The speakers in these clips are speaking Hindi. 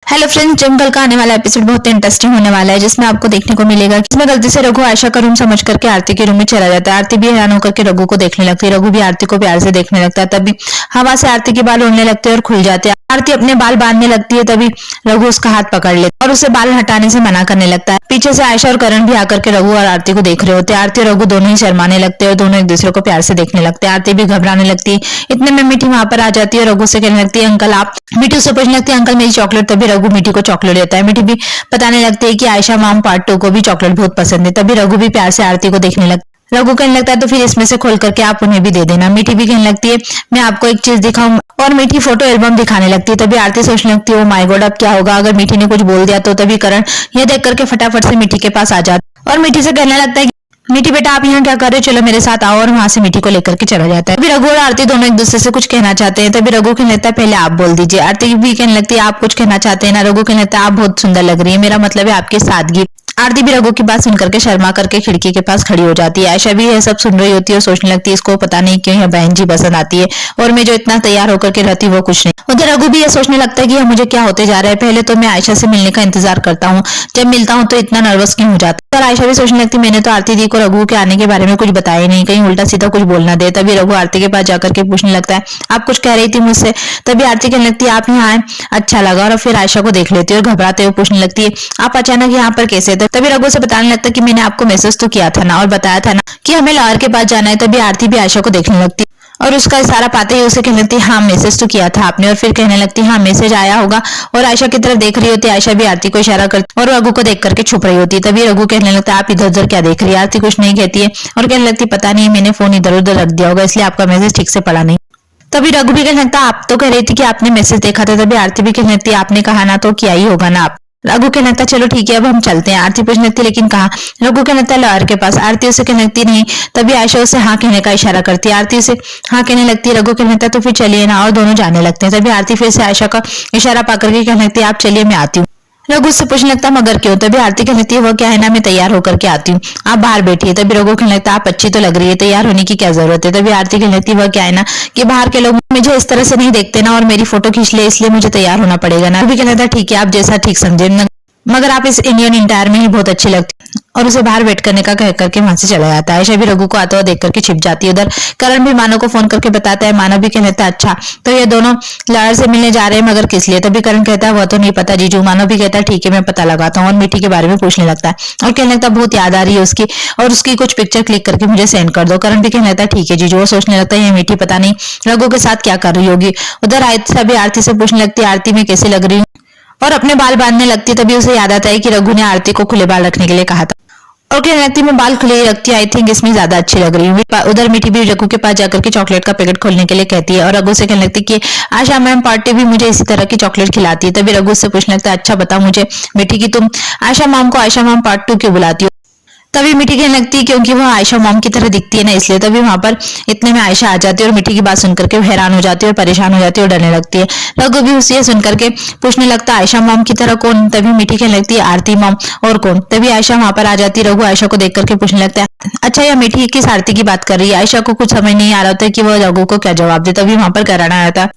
हेलो फ्रेंड्स, जंगल का आने वाला एपिसोड बहुत इंटरेस्टिंग होने वाला है, जिसमें आपको देखने को मिलेगा कि इसमें गलती से रघु आयशा का रूम समझ करके आरती के रूम में चला जाता है। आरती भी हैरान होकर के रघु को देखने लगती है। रघु भी आरती को प्यार से देखने लगता है। तभी हवा से आरती के बाल उड़ने लगते हैं और खुल जाते हैं। आरती अपने बाल बांधने लगती है, तभी रघु उसका हाथ पकड़ लेता है और उसे बाल हटाने से मना करने लगता है। पीछे से आयशा और करण भी आकर के रघु और आरती को देख रहे होते हैं। आरती और रघु दोनों ही शर्माने लगते हैं और दोनों एक दूसरे को प्यार से देखने लगते हैं। आरती भी घबराने लगती है। इतने में मीठी वहां पर आ जाती है। रघु से कहने लगती है, अंकल आप। मीठी से पूछने लगती है, अंकल मेरी चॉकलेट। तभी रघु मीठी को चॉकलेट देता है। मीठी भी बताने लगती है कि आयशा मॉम पार्ट 2 को भी चॉकलेट बहुत पसंद है। तभी रघु भी प्यार से आरती को देखने लगता है। रघु कहने लगता है, तो फिर इसमें से खोल करके आप उन्हें भी दे देना। मीठी भी कहने लगती है, मैं आपको एक चीज दिखाऊं, और मीठी फोटो एल्बम दिखाने लगती है। तभी आरती सोचने लगती है, ओ माय गॉड अब क्या होगा अगर मीठी ने कुछ बोल दिया तो। तभी करण यह देख करके फटाफट से मीठी के पास आ जाता है और मीठी से कहने लगता है, मीठी बेटा आप यहाँ क्या कर रहे हो, चलो मेरे साथ आओ। और वहां से मीठी को लेकर के चला जाता है। तभी रघु और आरती दोनों एक दूसरे से कुछ कहना चाहते हैं। तभी रघु कहने लगता है, पहले आप बोल दीजिए। आरती भी कहने लगती है, आप कुछ कहना चाहते हैं ना। रघु कहने लगता है, आप बहुत सुंदर लग रही है, मेरा मतलब है आपकी सादगी। आरती भी रघु की बात सुनकर के शर्मा करके खिड़की के पास खड़ी हो जाती है। आयशा भी यह सब सुन रही होती है और सोचने लगती है, इसको पता नहीं क्यों यह बहन जी पसंद आती है और मैं जो इतना तैयार होकर के रहती वो कुछ नहीं। उधर रघु भी यह सोचने लगता है कि मुझे क्या होते जा रहा है। पहले तो मैं आयशा से मिलने का इंतजार करता हूँ, जब मिलता हूँ तो इतना नर्वस क्यों हो जाता है। आयशा भी सोचने लगती, मैंने तो आरती दी को रघु के आने के बारे में कुछ बताया नहीं, कहीं उल्टा सीधा कुछ बोलना दे। तभी रघु आरती के पास जाकर के पूछने लगता है, आप कुछ कह रही थी मुझसे। तभी आरती कहने लगती है, आप यहाँ आए अच्छा लगा। और फिर आयशा को देख लेती है और घबराते हुए पूछने लगती है, आप अचानक यहाँ पर कैसे थे। तभी रघु से बताने लगता है कि मैंने आपको मैसेज तो किया था ना और बताया था ना कि हमें लाहौर के पास जाना है। तभी आरती भी आयशा को देखने लगती और उसका इशारा पाते ही उसे कहने लगती है, हाँ मैसेज तो किया था आपने। और फिर कहने लगती है, हाँ मैसेज आया होगा। और आयशा की तरफ देख रही होती है। आयशा भी आरती को इशारा करती और रघु को देख करके छुप रही होती है। तभी रघु कहने लगता है, आप इधर उधर क्या देख रही है। आरती कुछ नहीं कहती है और कहने लगती, पता नहीं मैंने फोन इधर उधर रख दिया होगा, इसलिए आपका मैसेज ठीक से पढ़ा नहीं। तभी रघु भी कहने लगता, आप तो कह रही थी कि आपने मैसेज देखा था। तभी आरती भी कहने लगती, आपने कहा ना तो किया ही होगा ना आप। रघु कहने लगता, चलो ठीक है अब हम चलते हैं। आरती पूछने लगती, लेकिन कहाँ। रघु कहने लगता, लाहौर के पास। आरती उसे कहने लगती, नहीं। तभी आयशा उसे हाँ कहने का इशारा करती है। आरती उसे हाँ कहने लगती है। रघु कहने लगता, तो फिर चलिए ना। और दोनों जाने लगते हैं। तभी आरती फिर से आयशा का इशारा पाकर के कहने लगती है, आप चलिए मैं आती हूँ। रघु उससे पूछने लगता, मगर क्यों। तभी आरती कहने लगती है, वो क्या है ना मैं तैयार होकर के आती हूँ, आप बाहर बैठिए। तभी रघु कहने लगता, आप अच्छी तो लग रही है, तैयार होने की क्या जरूरत है। तभी आरती कहने लगती, वह क्या है ना कि बाहर के लोग मुझे इस तरह से नहीं देखते ना और मेरी फोटो खींच ले, इसलिए मुझे तैयार होना पड़ेगा ना। भी कहने लगता, ठीक है आप जैसा ठीक समझे, मगर आप इस इंडियन इंटायर में ही बहुत अच्छी लगती। और उसे बाहर वेट करने का कह करके वहां से चला जाता है। आयशा भी रघु को आता हुआ देख करके छिप जाती है। उधर करण भी मानव को फोन करके बताता है। मानव भी कहने लगता है, अच्छा तो ये दोनों लाहौर से मिलने जा रहे हैं, मगर किस लिए। तभी करण कहता है, वह तो नहीं पता जीजू। मानव भी कहता है, ठीक है मैं पता लगाता हूँ। और मीठी के बारे में पूछने लगता है और कहने लगता, बहुत याद आ रही है उसकी और उसकी कुछ पिक्चर क्लिक करके मुझे सेंड कर दो। करण भी कहने लगता है, ठीक है जीजू। वो सोचने लगता है, ये मीठी पता नहीं रघु के साथ क्या कर रही होगी। उधर आयशा भी आरती से पूछने लगती है, आरती में कैसे लग रही हूँ, और अपने बाल बांधने लगती है। तभी उसे याद आता है कि रघु ने आरती को खुले बाल रखने के लिए कहा था और कहने लगती, मैं बाल खुले ही रखती, आई थिंक इसमें ज्यादा अच्छी लग रही हूँ। उधर मीठी भी रघु के पास जाकर के चॉकलेट का पैकेट खोलने के लिए कहती है और रघु से कहने लगती कि आशा मैम पार्टी भी मुझे इसी तरह की चॉकलेट खिलाती है। तभी रघु से पूछने लगता है, अच्छा बता मुझे मीठी की तुम आशा मैम को आशा मैम पार्ट 2 क्यों बुलाती हो। तभी मीठी कहने लगती है, क्योंकि वो आयशा मॉम की तरह दिखती है ना इसलिए। तभी वहां पर इतने में आयशा आ जाती है और मीठी की बात सुनकर के हैरान हो जाती है और परेशान हो जाती है और डरने लगती है। रघु भी उसे सुनकर के पूछने लगता है, आयशा मॉम की तरह कौन। तभी मीठी कहने लगती है, आरती मॉम। और कौन। तभी आयशा वहां पर आ जाती है। रघु आयशा को देख करके पूछने लगता है, अच्छा यह मीठी किस आरती की बात कर रही है। आयशा को कुछ समझ नहीं आ रहा होता कि वो रघु को क्या जवाब दे। तभी वहां पर करण आया था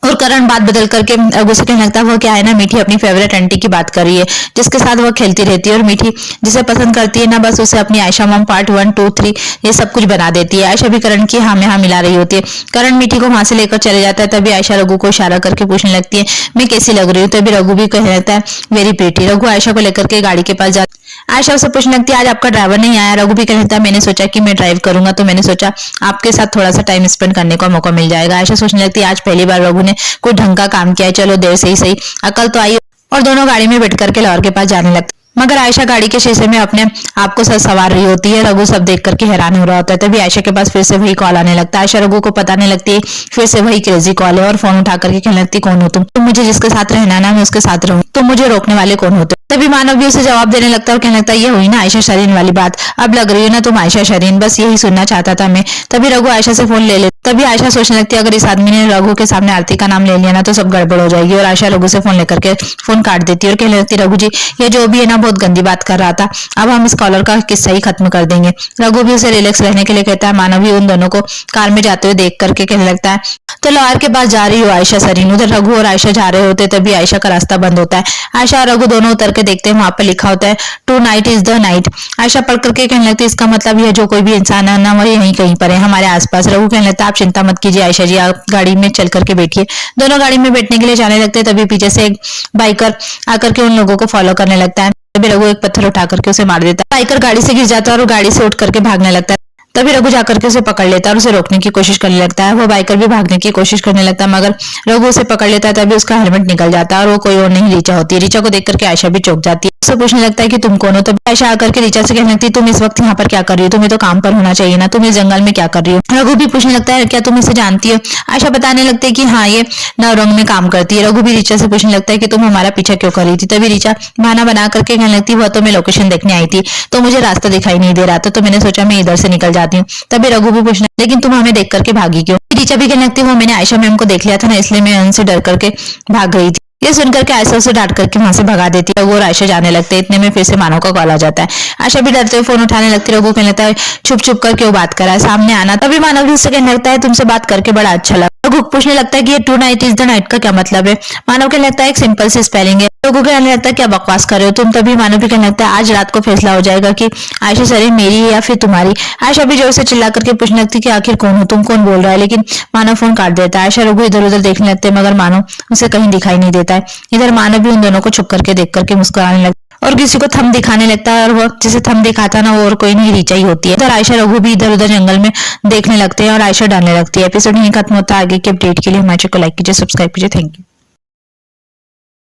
और करण बात बदल करके रघु से कहने लगता है, वो क्या है ना मीठी अपनी फेवरेट आंटी की बात कर रही है, जिसके साथ वो खेलती रहती है और मीठी जिसे पसंद करती है ना, बस उसे अपनी आयशा मॉम पार्ट 1 2 3 ये सब कुछ बना देती है। आयशा भी करण की हाँ में हाँ मिला रही होती है। करण मीठी को वहां से लेकर चले जाता है। तभी आयशा रघु को इशारा करके पूछने लगती है, मैं कैसी लग रही हूँ। तभी रघु भी कहने लगता है, वेरी प्रीटी। रघु आयशा को लेकर के गाड़ी के पास जाता है। आयशा उसे पूछने लगती है, आज आपका ड्राइवर नहीं आया। रघु भी कहने लगता है, मैंने सोचा कि मैं ड्राइव करूंगा तो मैंने सोचा आपके साथ थोड़ा सा टाइम स्पेंड करने का मौका मिल जाएगा। आयशा सोचने लगती है, आज पहली बार रघु ने कोई ढंग का काम किया है, चलो देर से ही सही अकल तो आई। और दोनों गाड़ी में बैठ करके लाहौर के पास जाने लगते। मगर आयशा गाड़ी के शीशे में अपने आप को सवार रही होती है। रघु सब देख करके हैरान हो रहा होता है। तभी आयशा के पास फिर से वही कॉल आने लगता है। आयशा रघु को बताने लगती है फिर से वही क्रेजी कॉल है और फोन उठा करके कहने लगती, कौन हो तुम मुझे जिसके साथ रहना ना मैं उसके साथ रहूं, तुम मुझे रोकने वाले कौन होते। तभी मानव भी उसे जवाब देने लगता है और कहने लगता है ये हुई ना आयशा शरीन वाली बात, अब लग रही हो ना तुम आयशा शरीन, बस यही सुनना चाहता था मैं। तभी रघु आयशा से फोन ले ले। तभी आयशा सोचने लगती है अगर इस आदमी ने रघु के सामने आरती का नाम ले लिया ना तो सब गड़बड़ हो जाएगी, और आयशा रघु से फोन लेकर के फोन काट देती है और कहने लगती है रघु जी ये जो भी है ना बहुत गंदी बात कर रहा था, अब हम इस कॉलर का किस्सा ही खत्म कर देंगे। रघु भी उसे रिलैक्स रहने के लिए कहता है। मानव भी उन दोनों को कार में जाते हुए देख करके कहने लगता है तो लोहार के पास जा रही हो आयशा शरीन। उधर रघु और आयशा जा रहे होते तभी आयशा का रास्ता बंद होता है। आयशा और रघु दोनों उतर के देखते हैं, वहां पर लिखा होता है tonight is the night. Ayesha पढ़ करके कहने लगती है इसका मतलब यह जो कोई भी इंसान है ना वो यहीं कहीं पर है हमारे आसपास। रघु कहने लगता है आप चिंता मत कीजिए आयशा जी, आप गाड़ी में चल करके बैठिए। दोनों गाड़ी में बैठने के लिए जाने लगते हैं तभी पीछे से एक बाइकर आकर के उन लोगों को फॉलो करने लगता है। तभी रघु एक पत्थर उठा करके उसे मार देता है। बाइकर गाड़ी से गिर जाता है और गाड़ी से उठ करके भागने लगता है। तभी रघु जाकर के उसे पकड़ लेता है और उसे रोकने की कोशिश करने लगता है। वो बाइकर भी भागने की कोशिश करने लगता है मगर रघु उसे पकड़ लेता है। तभी उसका हेलमेट निकल जाता है और वो कोई और नहीं रीचा होती है। रीचा को देख करके आयशा भी चौंक जाती है, उससे पूछने लगता है कि तुम कौन हो। तभी आयशा आकर के रीचा से कहने लगती है तुम इस वक्त यहाँ पर क्या कर रही हो, तुम्हें तो काम पर होना चाहिए ना, तुम इस जंगल में क्या कर रही हो। रघु भी पूछने लगता है क्या तुम इसे जानती हो। आयशा बताने लगती है कि हाँ ये नवरंग में काम करती है। रघु भी रीचा से पूछने लगता है कि तुम हमारा पीछा क्यों कर रही थी। तभी रीचा बहाना बना करके कहने लगती है वह तो मैं लोकेशन देखने आई थी तो मुझे रास्ता दिखाई नहीं दे रहा था तो मैंने सोचा मैं इधर से निकल जाती हूँ। तभी रघु भी पूछना लेकिन तुम हमें देख करके भागी क्यों। रीचा भी कहने लगती है वो मैंने आयशा मैम को देख लिया था ना इसलिए मैं उनसे डर करके भाग गई थी। ये सुनकर के आयशा उसे डांट करके वहां से भगा देती है। रघु और आयशा जाने लगते हैं। इतने में फिर से मानव का कॉल आ जाता है। आयशा भी डरते हुए फोन उठाने लगती है। रघु कहने लगता है छुप छुप कर क्यों बात कर रहा है, सामने आना। तभी मानव भी उससे कहने लगता है तुमसे बात करके बड़ा अच्छा लगा। रघु पूछने लगता है कि ये tonight is the night का क्या मतलब है। मानव कहने लगता है एक सिंपल सी स्पेलिंग है। रघु कहने लगता है क्या बकवास कर रहे हो तुम। तभी मानव भी कहने लगता है आज रात को फैसला हो जाएगा कि आयशा शरीन मेरी है या फिर तुम्हारी। आयशा भी जोर से चिल्ला करके पूछने लगती है कि आखिर कौन हो तुम, कौन बोल रहा है। लेकिन मानव फोन काट देता है। आयशा रघु इधर उधर देखने लगते हैं मगर मानव उसे कहीं दिखाई नहीं देता है। इधर मानव भी उन दोनों को छुप करके देख करके मुस्कुराने लगता है और किसी को थम दिखाने लगता है और वो जिसे थम दिखाता ना वो और कोई नहीं रीचा ही होती है। इधर आयशा रघु भी इधर उधर जंगल में देखने लगते हैं और आयशा डालने लगती है। एपिसोड नहीं खत्म होता, आगे के अपडेट के लिए हमारे चैनल को लाइक कीजिए, सब्सक्राइब कीजिए। Thank you.